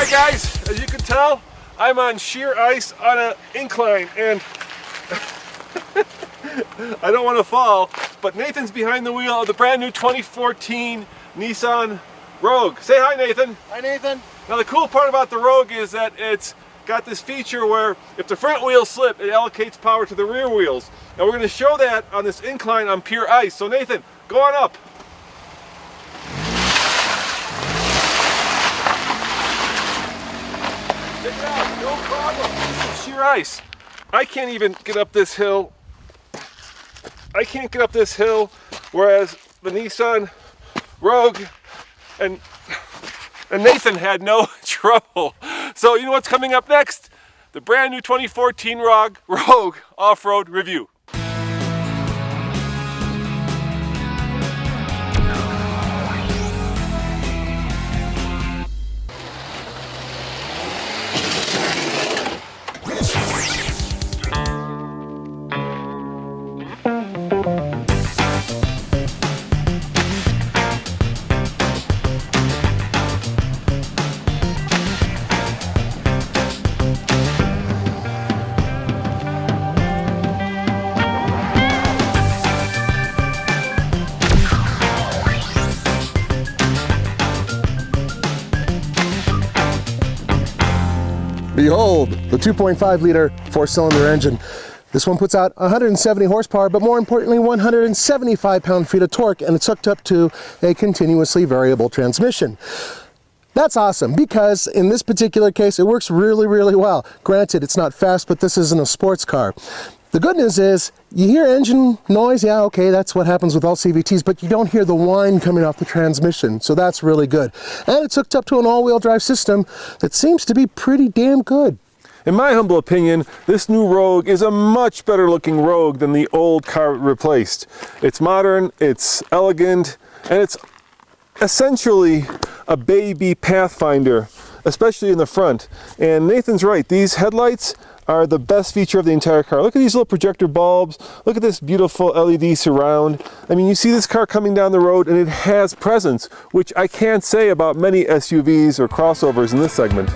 Hi guys, as you can tell, I'm on sheer ice on an incline and I don't want to fall, but Nathan's behind the wheel of the brand new 2014 Nissan Rogue. Say hi, Nathan. Hi, Nathan. Now the cool part about the Rogue is that it's got this feature where if the front wheels slip, it allocates power to the rear wheels. And we're going to show that on this incline on pure ice. So Nathan, go on up. Check it out, no problem. This is sheer ice. I can't even get up this hill. I can't get up this hill, whereas the Nissan Rogue and Nathan had no trouble. So you know what's coming up next? The brand new 2014 Rogue off-road review. Behold, the 2.5 liter four-cylinder engine. This one puts out 170 horsepower, but more importantly, 175 pound-feet of torque, and it's hooked up to a continuously variable transmission. That's awesome, because in this particular case, it works really, really well. Granted, it's not fast, but this isn't a sports car. The good news is, you hear engine noise, yeah, okay, that's what happens with all CVTs, but you don't hear the whine coming off the transmission, so that's really good. And it's hooked up to an all-wheel drive system that seems to be pretty damn good. In my humble opinion, this new Rogue is a much better looking Rogue than the old car it replaced. It's modern, it's elegant, and it's essentially a baby Pathfinder, especially in the front. And Nathan's right, these headlights are the best feature of the entire car. Look at these little projector bulbs. Look at this beautiful LED surround. I mean, you see this car coming down the road and it has presence, which I can't say about many SUVs or crossovers in this segment.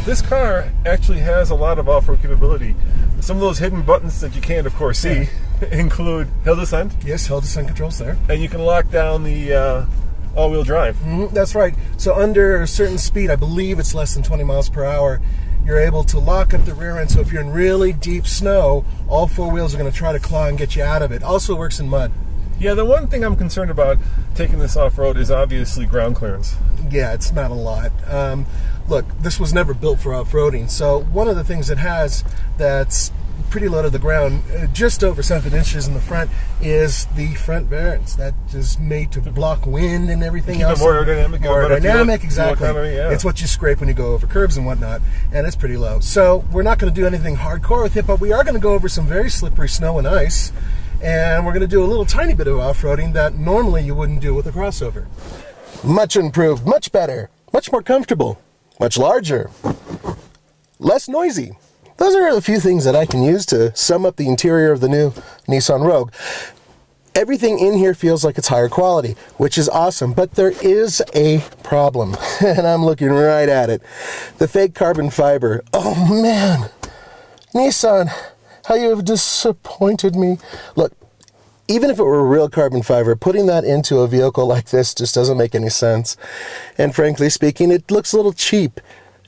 This car actually has a lot of off-road capability. Some of those hidden buttons that you can't, of course, see include hill descent. Yes, hill descent controls there. And you can lock down the all-wheel drive. That's right. So under a certain speed, I believe it's less than 20 miles per hour, you're able to lock up the rear end. So if you're in really deep snow, all four wheels are going to try to claw and get you out of it. Also works in mud. Yeah, the one thing I'm concerned about taking this off-road is obviously ground clearance. Yeah, it's not a lot. Look, this was never built for off-roading, so one of the things it has that's pretty low to the ground, just over 7 inches in the front, is the front bearings. That is made to block wind and everything else. Keep it more aerodynamic. More aerodynamic, exactly. Economy, yeah. It's what you scrape when you go over curbs and whatnot, and it's pretty low. So we're not going to do anything hardcore with it, but we are going to go over some very slippery snow and ice, and we're going to do a little tiny bit of off-roading that normally you wouldn't do with a crossover. Much improved, much better, much more comfortable, much larger, less noisy. Those are a few things that I can use to sum up the interior of the new Nissan Rogue. Everything in here feels like it's higher quality, which is awesome, but there is a problem, and I'm looking right at it. The fake carbon fiber. Oh man, Nissan, how you have disappointed me. Look, even if it were real carbon fiber, putting that into a vehicle like this just doesn't make any sense. And frankly speaking, it looks a little cheap.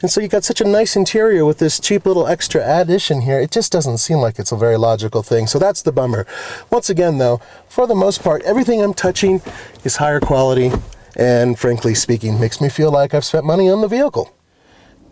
And so you got such a nice interior with this cheap little extra addition here. It just doesn't seem like it's a very logical thing. So that's the bummer. Once again, though, for the most part, everything I'm touching is higher quality and, frankly speaking, makes me feel like I've spent money on the vehicle.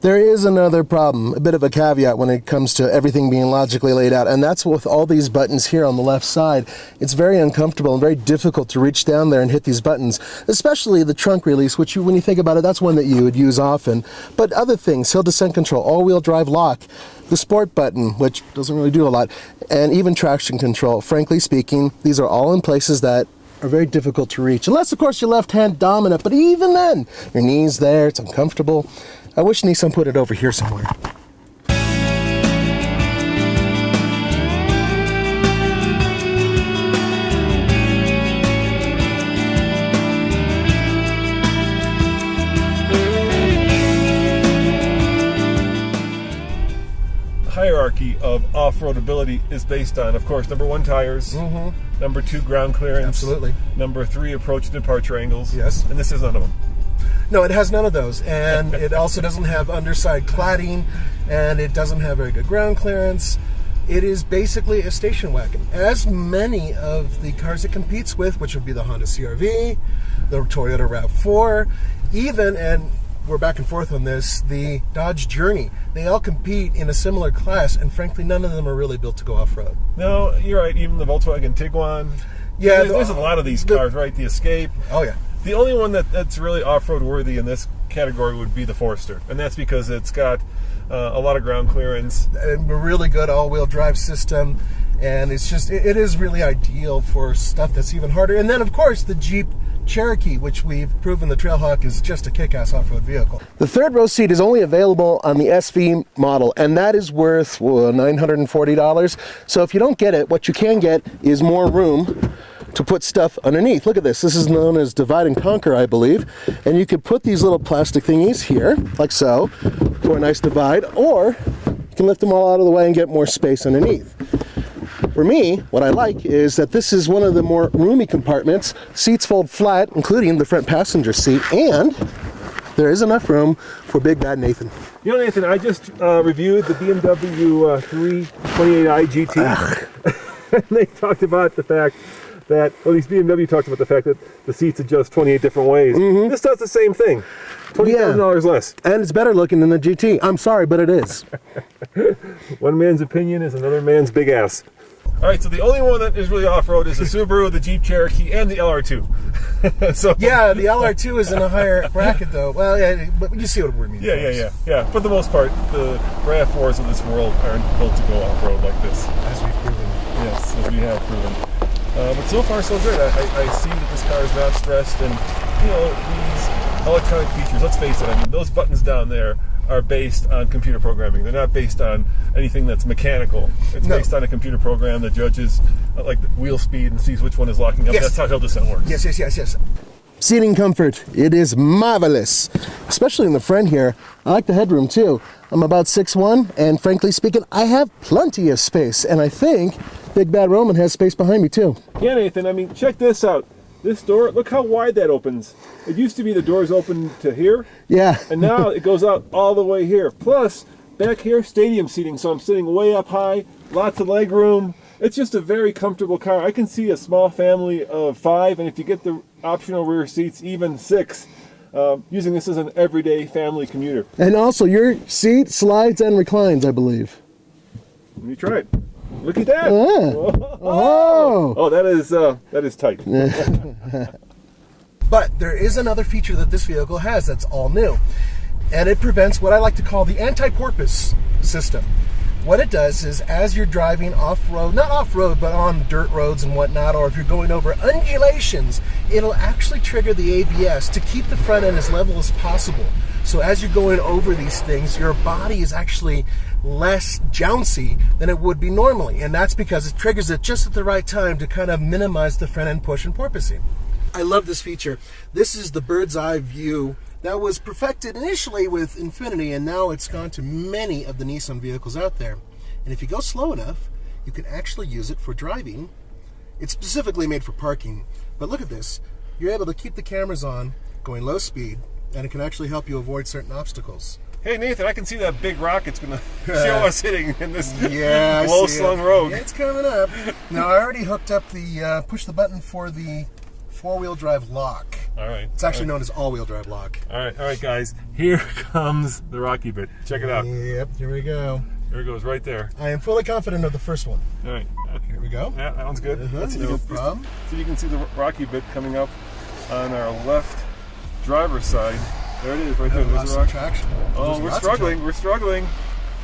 There is another problem, a bit of a caveat when it comes to everything being logically laid out, and that's with all these buttons here on the left side. It's very uncomfortable and very difficult to reach down there and hit these buttons, especially the trunk release, which when you think about it, that's one that you would use often. But other things, hill descent control, all-wheel drive lock, the sport button, which doesn't really do a lot, and even traction control. Frankly speaking, these are all in places that are very difficult to reach. Unless, of course, you're left-hand dominant, but even then, your knee's there, it's uncomfortable. I wish Nissan put it over here somewhere. Hierarchy of off-road ability is based on, of course, number 1, tires, number 2, ground clearance, Absolutely. number 3, approach and departure angles. Yes. And this is none of them. No, it has none of those, and it also doesn't have underside cladding, and it doesn't have very good ground clearance. It is basically a station wagon, as many of the cars it competes with, which would be the Honda CR-V, the Toyota RAV4, even, and we're back and forth on this, the Dodge Journey. They all compete in a similar class, and frankly, none of them are really built to go off-road. No, you're right. Even the Volkswagen Tiguan. Yeah, there's a lot of these cars, right? The Escape. Oh, yeah. The only one that's really off-road worthy in this category would be the Forester, and that's because it's got a lot of ground clearance. And a really good all-wheel drive system, and it's just, it is really ideal for stuff that's even harder. And then, of course, the Jeep Cherokee, which we've proven the Trailhawk is just a kick-ass off-road vehicle. The third row seat is only available on the SV model, and that is worth $940. So if you don't get it, what you can get is more room to put stuff underneath. Look at this. This is known as divide and conquer, I believe. And you could put these little plastic thingies here, like so, for a nice divide, or you can lift them all out of the way and get more space underneath. For me, what I like is that this is one of the more roomy compartments. Seats fold flat, including the front passenger seat, and there is enough for Big Bad Nathan. You know, Nathan, I just reviewed the BMW 328i GT. And they talked about the fact that, well, at least BMW talked about the fact that the seats adjust 28 different ways. This does the same thing. $20,000 less. And it's better looking than the GT. I'm sorry, but it is. One man's opinion is another man's big ass. All right, so the only one that is really off-road is the Subaru, the Jeep Cherokee, and the LR2. So yeah, the LR2 is in a higher bracket, though. Well, yeah, but you see what we mean. Yeah. For the most part, the RAV4s of this world aren't built to go off-road like this. As we've proven. Yes, as we have proven. But so far, so good. I see that this car is not stressed, and you know, these electronic features. Let's face it. I mean, those buttons down there are based on computer programming. They're not based on anything that's mechanical. It's based on a computer program that judges like the wheel speed and sees which one is locking up. Yes. That's how hill descent works. Yes. Seating comfort, it is marvelous, especially in the front here. I like the headroom too. I'm about 6'1", and frankly speaking, I have plenty of space, and I think Big Bad Roman has space behind me too. Yeah, Nathan, I mean, check this out. This door, look how wide that opens. It used to be the doors open to here. Yeah. And now it goes out all the way here. Plus, back here, stadium seating, so I'm sitting way up high, lots of leg room. It's just a very comfortable car. I can see a small family of 5, and if you get the optional rear seats, even 6, using this as an everyday family commuter. And also, your seat slides and reclines, I believe. Let me try it. Look at that! Oh, that is tight. But there is another feature that this vehicle has that's all new, and it prevents what I like to call the anti-porpoise system. What it does is, as you're driving off-road, not off-road, but on dirt roads and whatnot, or if you're going over undulations, it'll actually trigger the ABS to keep the front end as level as possible. So as you're going over these things, your body is actually less jouncy than it would be normally, and that's because it triggers it just at the right time to kind of minimize the front end push and porpoising. I love this feature. This is the bird's eye view that was perfected initially with Infiniti, and now it's gone to many of the Nissan vehicles out there. And if you go slow enough, you can actually use it for driving. It's specifically made for parking, but look at this. You're able to keep the cameras on, going low speed, and it can actually help you avoid certain obstacles. Hey Nathan, I can see that big rock it's going to show us hitting in this low-slung road. Yeah, it's coming up. Now I already hooked up the, push the button for the four-wheel drive lock. All right. It's actually known as all-wheel drive lock. All right, guys. Here comes the rocky bit. Check it out. Yep, here we go. There it goes, right there. I am fully confident of the first one. All right. Okay. Here we go. Yeah, that one's good. No problem. So you can see the rocky bit coming up on our left driver's side. There it is, right there. There's the rock. Traction. Oh, we're struggling. We're struggling.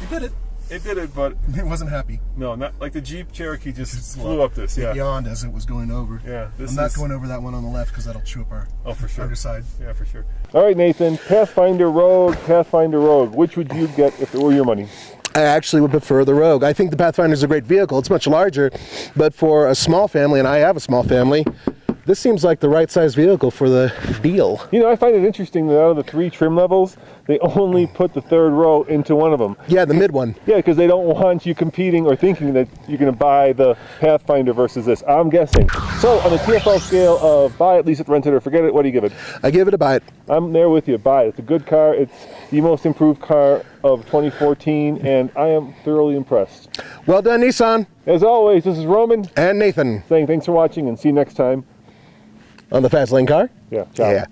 You did it. It did it, but It wasn't happy. no, not like the Jeep Cherokee just flew up this. It Yeah. yawned as it was going over. Yeah, I'm not going over that one on the left because that'll chew up our Oh, for sure. underside. Yeah, for sure. All right, Nathan. Pathfinder Rogue. Which would you get if it were your money? I actually would prefer the Rogue. I think the Pathfinder is a great vehicle. It's much larger, but for a small family, and I have a small family, this seems like the right size vehicle for the deal. You know, I find it interesting that out of the 3 trim levels, they only put the 3rd row into one of them. Yeah, the mid one. Yeah, because they don't want you competing or thinking that you're going to buy the Pathfinder versus this. I'm guessing. So, on the TFL scale of buy it, lease it, rent it, or forget it, what do you give it? I give it a buy it. I'm there with you. Buy it. It's a good car. It's the most improved car of 2014, and I am thoroughly impressed. Well done, Nissan. As always, this is Roman And Nathan saying thanks for watching and see you next time. on the Fast Lane Car. Yeah, ciao. Yeah.